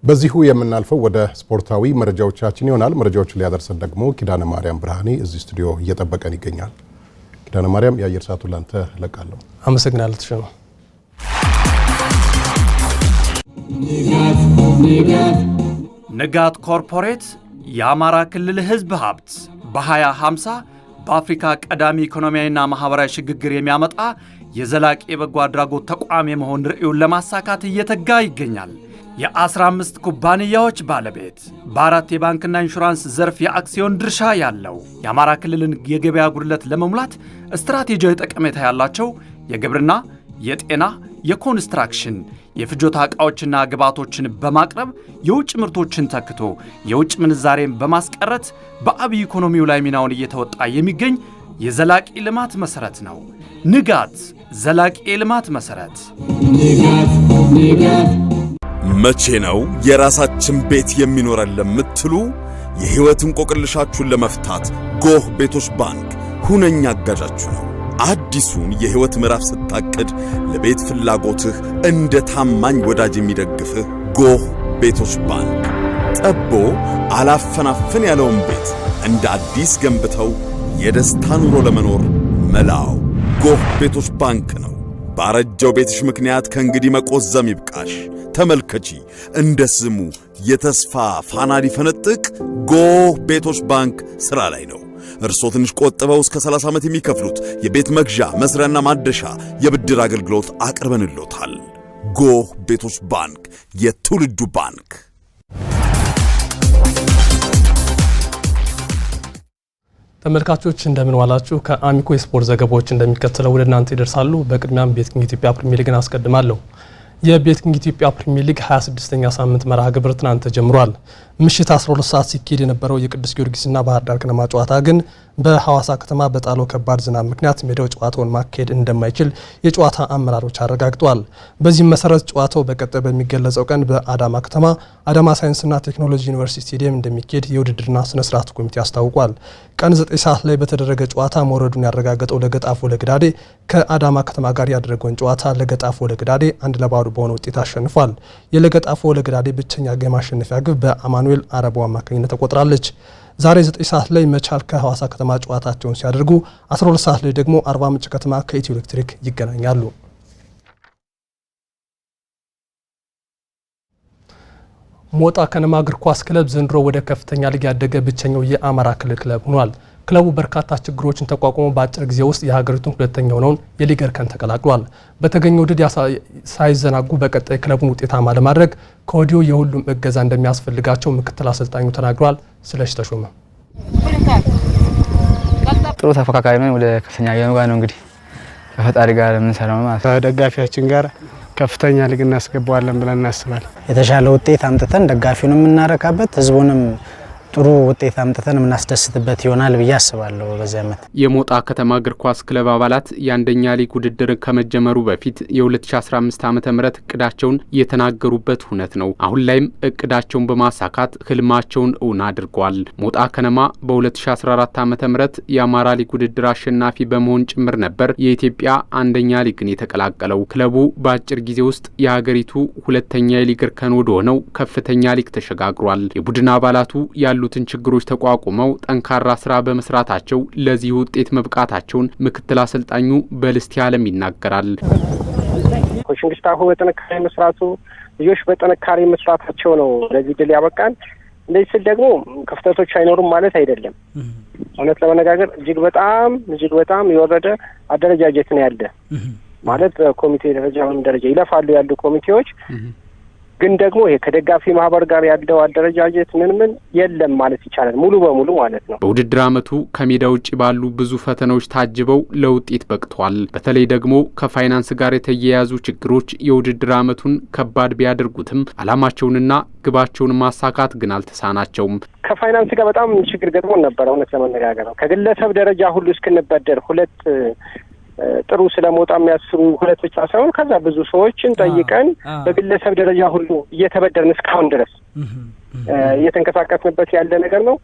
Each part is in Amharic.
በዚሁ የምናልፈው ወደ ስፖርታዊ መረጃዎቻችን ይሆናል። መረጃዎችን ሊያደርሰን ደግሞ ኪዳነ ማርያም ብርሃኔ እዚህ ስቱዲዮ እየጠበቀን ይገኛል። ኪዳነ ማርያም የአየር ሰዓቱን ላንተ ለቃለሁ። አመሰግናለሁ ተሸነው። ንጋት ኮርፖሬት የአማራ ክልል ህዝብ ሀብት በ2050 በአፍሪካ ቀዳሚ ኢኮኖሚያዊና ማህበራዊ ሽግግር የሚያመጣ የዘላቂ የበጎ አድራጎት ተቋም የመሆን ራዕዩን ለማሳካት እየተጋ ይገኛል። የ15 ኩባንያዎች ባለቤት በአራት የባንክና ኢንሹራንስ ዘርፍ የአክሲዮን ድርሻ ያለው የአማራ ክልልን የገበያ ጉድለት ለመሙላት ስትራቴጂያዊ ጠቀሜታ ያላቸው የግብርና፣ የጤና፣ የኮንስትራክሽን፣ የፍጆታ ዕቃዎችና ግብዓቶችን በማቅረብ የውጭ ምርቶችን ተክቶ የውጭ ምንዛሬን በማስቀረት በአብይ ኢኮኖሚው ላይ ሚናውን እየተወጣ የሚገኝ የዘላቂ ልማት መሰረት ነው። ንጋት ዘላቂ የልማት መሰረት። መቼ ነው የራሳችን ቤት የሚኖረን ለምትሉ የህይወት እንቆቅልሻችሁን ለመፍታት ጎህ ቤቶች ባንክ ሁነኛ አጋዣችሁ ነው። አዲሱን የህይወት ምዕራፍ ስታቅድ ለቤት ፍላጎትህ እንደ ታማኝ ወዳጅ የሚደግፍህ ጎህ ቤቶች ባንክ ጠቦ አላፈናፍን ያለውን ቤት እንደ አዲስ ገንብተው የደስታ ኑሮ ለመኖር መላው ጎህ ቤቶች ባንክ ነው። ባረጀው ቤትሽ ምክንያት ከእንግዲህ መቆዘም ይብቃሽ። ተመልከቺ፣ እንደ ስሙ የተስፋ ፋና ሊፈነጥቅ ጎህ ቤቶች ባንክ ሥራ ላይ ነው። እርስዎ ትንሽ ቆጥበው እስከ 30 ዓመት የሚከፍሉት የቤት መግዣ መስሪያና ማደሻ የብድር አገልግሎት አቅርበንልዎታል። ጎህ ቤቶች ባንክ የትውልዱ ባንክ። ተመልካቾች እንደምን ዋላችሁ? ከአሚኮ የስፖርት ዘገባዎች እንደሚከተለው ወደ እናንተ ይደርሳሉ። በቅድሚያም ቤትኪንግ ኢትዮጵያ ፕሪሚየር ሊግን አስቀድማለሁ። የቤትኪንግ ኢትዮጵያ ፕሪሚየር ሊግ 26ኛ ሳምንት መርሃ ግብር ትናንት ተጀምሯል። ምሽት 12 ሰዓት ሲካሄድ የነበረው የቅዱስ ጊዮርጊስና ባህር ዳር ከነማ ጨዋታ ግን በሐዋሳ ከተማ በጣለው ከባድ ዝናብ ምክንያት ሜዳው ጨዋታውን ማካሄድ እንደማይችል የጨዋታ አመራሮች አረጋግጠዋል። በዚህም መሰረት ጨዋታው በቀጣይ በሚገለጸው ቀን በአዳማ ከተማ አዳማ ሳይንስና ቴክኖሎጂ ዩኒቨርሲቲ ስቴዲየም እንደሚካሄድ የውድድርና ስነ ስርዓት ኮሚቴ አስታውቋል። ቀን 9 ሰዓት ላይ በተደረገ ጨዋታ መውረዱን ያረጋገጠው ለገጣፎ ለግዳዴ ከአዳማ ከተማ ጋር ያደረገውን ጨዋታ ለገጣፎ ለግዳዴ 1-2 በሆነ ውጤት አሸንፏል። የለገጣፎ ለግዳዴ ብቸኛ ግብ ማሸነፊያ ግብ በአማኑኤል አረቦ አማካኝነት ተቆጥራለች። ዛሬ 9 ሰዓት ላይ መቻል ከሐዋሳ ከተማ ጨዋታቸውን ሲያደርጉ 12 ሰዓት ላይ ደግሞ አርባ ምንጭ ከተማ ከኢትዮ ኤሌክትሪክ ይገናኛሉ። ሞጣ ከነማ እግር ኳስ ክለብ ዘንድሮ ወደ ከፍተኛ ሊግ ያደገ ብቸኛው የአማራ ክልል ክለብ ሆኗል። ክለቡ በርካታ ችግሮችን ተቋቁሞ በአጭር ጊዜ ውስጥ የሀገሪቱን ሁለተኛ ሆነውን የሊግ እርከን ተቀላቅሏል። በተገኘው ድል ሳይዘናጉ በቀጣይ ክለቡን ውጤታማ ለማድረግ ከወዲሁ የሁሉም እገዛ እንደሚያስፈልጋቸው ምክትል አሰልጣኙ ተናግሯል። ስለሽ ተሾመ ጥሩ ተፈካካሪ ነው። ወደ ከፍተኛ ጋር ነው እንግዲህ ከፈጣሪ ጋር የምንሰራው ማለት ከደጋፊያችን ጋር ከፍተኛ ሊግ እናስገባዋለን ብለን እናስባለን። የተሻለ ውጤት አምጥተን ደጋፊውንም የምናረካበት ህዝቡንም ጥሩ ውጤት አምጥተን የምናስደስትበት ይሆናል ብዬ አስባለሁ። በዚህ ዓመት የሞጣ ከተማ እግር ኳስ ክለብ አባላት የአንደኛ ሊግ ውድድር ከመጀመሩ በፊት የ2015 ዓ.ም እቅዳቸውን የተናገሩበት ሁነት ነው። አሁን ላይም እቅዳቸውን በማሳካት ህልማቸውን እውን አድርጓል። ሞጣ ከነማ በ2014 ዓ.ም የአማራ ሊግ ውድድር አሸናፊ በመሆን ጭምር ነበር የኢትዮጵያ አንደኛ ሊግን የተቀላቀለው። ክለቡ በአጭር ጊዜ ውስጥ የሀገሪቱ ሁለተኛ የሊግ እርከን ወደ ሆነው ከፍተኛ ሊግ ተሸጋግሯል። የቡድን አባላቱ ያሉትን ችግሮች ተቋቁመው ጠንካራ ስራ በመስራታቸው ለዚህ ውጤት መብቃታቸውን ምክትል አሰልጣኙ በልስቲ ዓለም ይናገራል። ኮቺንግ ስታፉ በጥንካሬ መስራቱ፣ ልጆች በጥንካሬ መስራታቸው ነው ለዚህ ድል ያበቃን። እንደዚህ ስል ደግሞ ክፍተቶች አይኖሩም ማለት አይደለም። እውነት ለመነጋገር እጅግ በጣም የወረደ አደረጃጀት ነው ያለ ማለት ኮሚቴ ደረጃ ወይም ደረጃ ይለፋሉ ያሉ ኮሚቴዎች ግን ደግሞ ይሄ ከደጋፊ ማህበር ጋር ያለው አደረጃጀት ምን የለም ማለት ይቻላል ሙሉ በሙሉ ማለት ነው። በውድድር ዓመቱ ከሜዳ ውጪ ባሉ ብዙ ፈተናዎች ታጅበው ለውጤት በቅቷል። በተለይ ደግሞ ከፋይናንስ ጋር የተያያዙ ችግሮች የውድድር ዓመቱን ከባድ ቢያደርጉትም ዓላማቸውንና ግባቸውን ማሳካት ግን አልተሳናቸውም። ከፋይናንስ ጋር በጣም ችግር ገጥሞን ነበር። እውነት ለመነጋገር ነው ከግለሰብ ደረጃ ሁሉ እስክንበደር ሁለት ጥሩ ስለሞጣ የሚያስሩ ሁለት ብቻ ሳይሆን ከዛ ብዙ ሰዎችን ጠይቀን በግለሰብ ደረጃ ሁሉ እየተበደርን እስካሁን ድረስ እየተንቀሳቀስንበት ያለ ነገር ነው።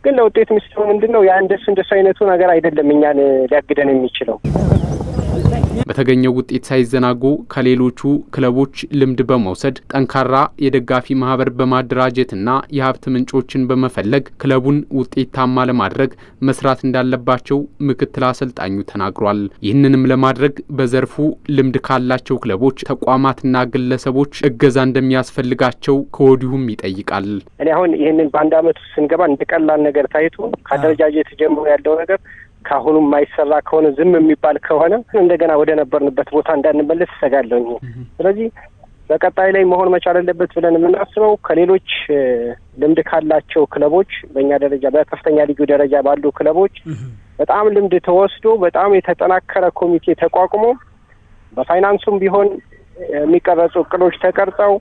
ግን ለውጤት ምስጢሩ ምንድነው? ያ እንደሱ አይነቱ ነገር አይደለም እኛን ሊያግደን የሚችለው። በተገኘው ውጤት ሳይዘናጉ ከሌሎቹ ክለቦች ልምድ በመውሰድ ጠንካራ የደጋፊ ማህበር በማደራጀትና የሀብት ምንጮችን በመፈለግ ክለቡን ውጤታማ ለማድረግ መስራት እንዳለባቸው ምክትል አሰልጣኙ ተናግሯል። ይህንንም ለማድረግ በዘርፉ ልምድ ካላቸው ክለቦች፣ ተቋማትና ግለሰቦች እገዛ እንደሚያስፈልጋቸው ከወዲሁም ይጠይቃል። እኔ አሁን ይህንን በአንድ አመት ስንገባ እንደቀላል ነገር ታይቶ ካደረጃጀት ጀምሮ ያለው ነገር ካሁኑም ማይሰራ ከሆነ ዝም የሚባል ከሆነ እንደገና ወደ ነበርንበት ቦታ እንዳንመለስ እሰጋለሁ። ስለዚህ በቀጣይ ላይ መሆን መቻል አለበት ብለን የምናስበው ከሌሎች ልምድ ካላቸው ክለቦች በእኛ ደረጃ በከፍተኛ ሊጉ ደረጃ ባሉ ክለቦች በጣም ልምድ ተወስዶ በጣም የተጠናከረ ኮሚቴ ተቋቁሞ በፋይናንሱም ቢሆን የሚቀረጹ እቅዶች ተቀርጸው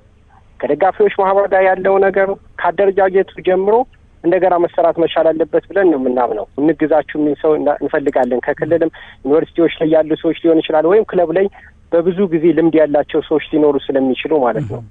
ከደጋፊዎች ማህበር ጋር ያለው ነገር ካደረጃጀቱ ጀምሮ እንደገና መሰራት መቻል አለበት ብለን ነው የምናምነው። እንግዛችሁ ምን ሰው እንፈልጋለን። ከክልልም ዩኒቨርሲቲዎች ላይ ያሉ ሰዎች ሊሆን ይችላል ወይም ክለብ ላይ በብዙ ጊዜ ልምድ ያላቸው ሰዎች ሊኖሩ ስለሚችሉ ማለት ነው።